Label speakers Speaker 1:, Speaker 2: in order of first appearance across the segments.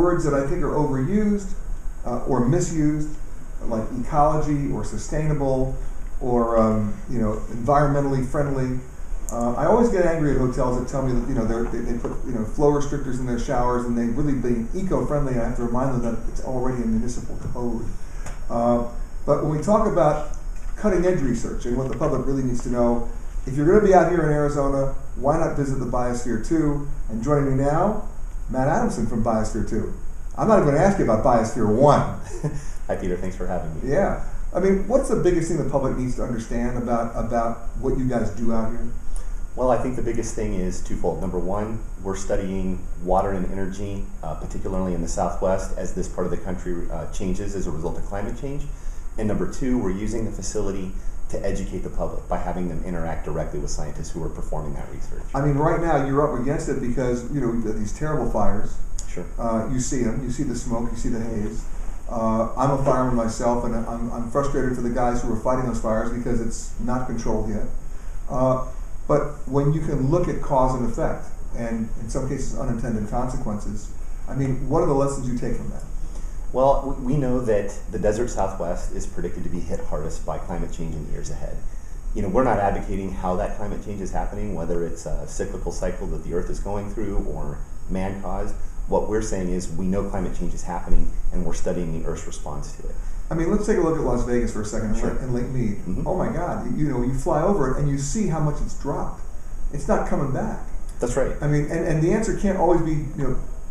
Speaker 1: words that I think are overused or misused, like ecology or sustainable or environmentally friendly. I always get angry at hotels that tell me that they put flow restrictors in their showers and they really being eco-friendly. I have to remind them that it's already a municipal code. But when we talk about cutting-edge research and what the public really needs to know, if you're going to be out here in Arizona, why not visit the Biosphere 2? And joining me now, Matt Adamson from Biosphere 2. I'm not even going to ask you about Biosphere 1.
Speaker 2: Hi, Peter. Thanks for having me.
Speaker 1: Yeah. I mean, what's the biggest thing the public needs to understand about what you guys do out here?
Speaker 2: Well, I think the biggest thing is twofold. Number one, we're studying water and energy, particularly in the Southwest, as this part of the country changes as a result of climate change. And number two, we're using the facility to educate the public by having them interact directly with scientists who are performing that research.
Speaker 1: I mean, right now you're up against it because, these terrible fires.
Speaker 2: Sure.
Speaker 1: You see them, you see the smoke, you see the haze. I'm a fireman myself, and I'm frustrated for the guys who are fighting those fires because it's not controlled yet. But when you can look at cause and effect, and in some cases unintended consequences, I mean, what are the lessons you take from that?
Speaker 2: Well, we know that the desert Southwest is predicted to be hit hardest by climate change in the years ahead. We're not advocating how that climate change is happening, whether it's a cyclical cycle that the Earth is going through or man-caused. What we're saying is we know climate change is happening, and we're studying the Earth's response to it.
Speaker 1: I mean, let's take a look at Las Vegas for a second,
Speaker 2: Sure.
Speaker 1: and Lake Mead.
Speaker 2: Mm-hmm.
Speaker 1: Oh my God, you fly over it and you see how much it's dropped. It's not coming back.
Speaker 2: That's right.
Speaker 1: I mean, and the answer can't always be,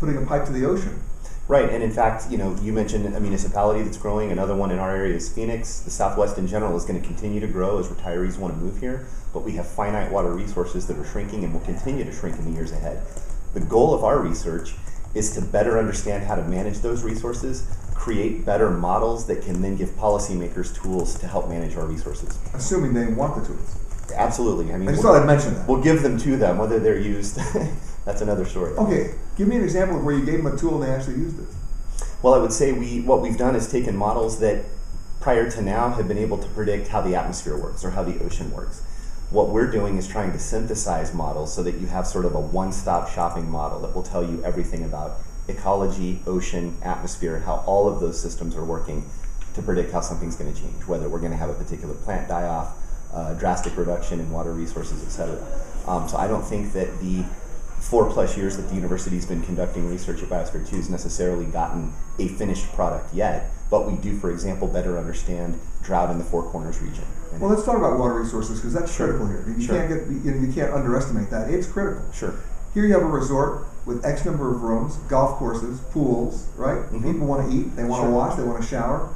Speaker 1: putting a pipe to the ocean.
Speaker 2: Right, and in fact, you mentioned a municipality that's growing. Another one in our area is Phoenix. The Southwest in general is going to continue to grow as retirees want to move here, but we have finite water resources that are shrinking and will continue to shrink in the years ahead. The goal of our research is to better understand how to manage those resources, create better models that can then give policymakers tools to help manage our resources.
Speaker 1: Assuming they want the tools.
Speaker 2: Absolutely. I
Speaker 1: just thought I'd mention that.
Speaker 2: We'll give them to them, whether they're used. That's another story.
Speaker 1: Okay, give me an example of where you gave them a tool and they actually used it.
Speaker 2: Well, I would say what we've done is taken models that prior to now have been able to predict how the atmosphere works or how the ocean works. What we're doing is trying to synthesize models so that you have sort of a one-stop shopping model that will tell you everything about ecology, ocean, atmosphere, and how all of those systems are working to predict how something's going to change, whether we're going to have a particular plant die off, drastic reduction in water resources, etc. So I don't think that the 4+ years that the university's been conducting research at Biosphere 2 has necessarily gotten a finished product yet, but we do, for example, better understand drought in the Four Corners region.
Speaker 1: Well, let's talk about water resources because that's critical here. You can't underestimate that. It's critical.
Speaker 2: Sure.
Speaker 1: Here you have a resort with X number of rooms, golf courses, pools, right?
Speaker 2: Mm-hmm.
Speaker 1: People want to eat, they want to wash, they want to shower.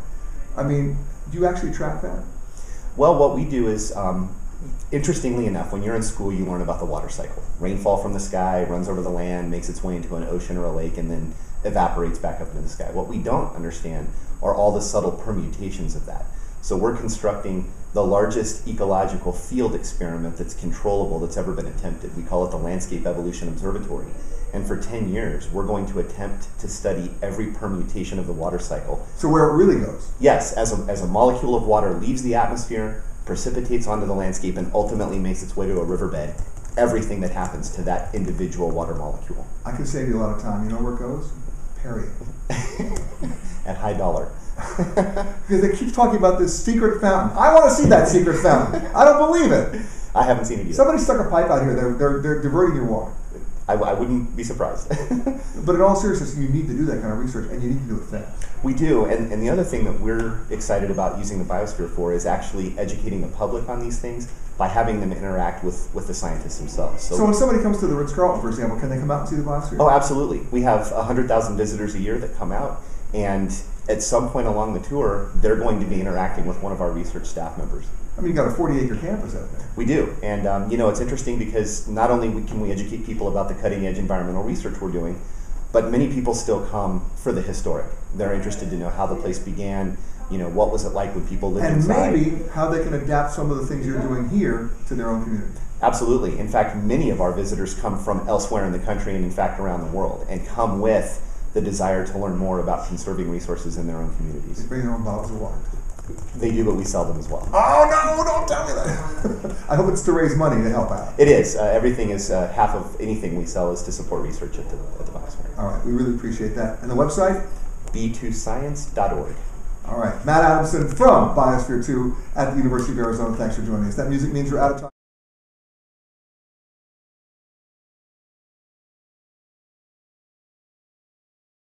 Speaker 1: I mean, do you actually track that?
Speaker 2: Well, what we do is, interestingly enough, when you're in school, you learn about the water cycle. Rainfall from the sky runs over the land, makes its way into an ocean or a lake, and then evaporates back up into the sky. What we don't understand are all the subtle permutations of that. So we're constructing the largest ecological field experiment that's controllable that's ever been attempted. We call it the Landscape Evolution Observatory. And for 10 years, we're going to attempt to study every permutation of the water cycle.
Speaker 1: So where it really goes?
Speaker 2: Yes, as a molecule of water leaves the atmosphere, precipitates onto the landscape, and ultimately makes its way to a riverbed, everything that happens to that individual water molecule.
Speaker 1: I can save you a lot of time. You know where it goes? Perry.
Speaker 2: At high dollar.
Speaker 1: Because they keep talking about this secret fountain. I want to see that secret fountain. I don't believe it.
Speaker 2: I haven't seen it either.
Speaker 1: Somebody stuck a pipe out here. They're diverting your water.
Speaker 2: I wouldn't be surprised.
Speaker 1: But in all seriousness, you need to do that kind of research, and you need to do it fast.
Speaker 2: We do, and the other thing that we're excited about using the Biosphere for is actually educating the public on these things by having them interact with the scientists themselves.
Speaker 1: So when somebody comes to the Ritz-Carlton, for example, can they come out and see the Biosphere?
Speaker 2: Oh, absolutely. We have 100,000 visitors a year that come out, and at some point along the tour, they're going to be interacting with one of our research staff members.
Speaker 1: I mean, you got a 40-acre campus out there.
Speaker 2: We do, and it's interesting because not only can we educate people about the cutting-edge environmental research we're doing, but many people still come for the historic. They're interested to know how the place began, what was it like when people lived inside.
Speaker 1: And maybe how they can adapt some of the things you're doing here to their own community.
Speaker 2: Absolutely. In fact, many of our visitors come from elsewhere in the country and in fact around the world, and come with the desire to learn more about conserving resources in their own communities.
Speaker 1: They bring their own bottles of water.
Speaker 2: They do, but we sell them as well.
Speaker 1: Oh no! Don't tell me that. I hope it's to raise money to help out.
Speaker 2: It is. Everything is half of anything we sell is to support research at the Biosphere.
Speaker 1: All right, we really appreciate that. And the website?
Speaker 2: b2science.org.
Speaker 1: All right, Matt Adamson from Biosphere 2 at the University of Arizona. Thanks for joining us. That music means you're out of time.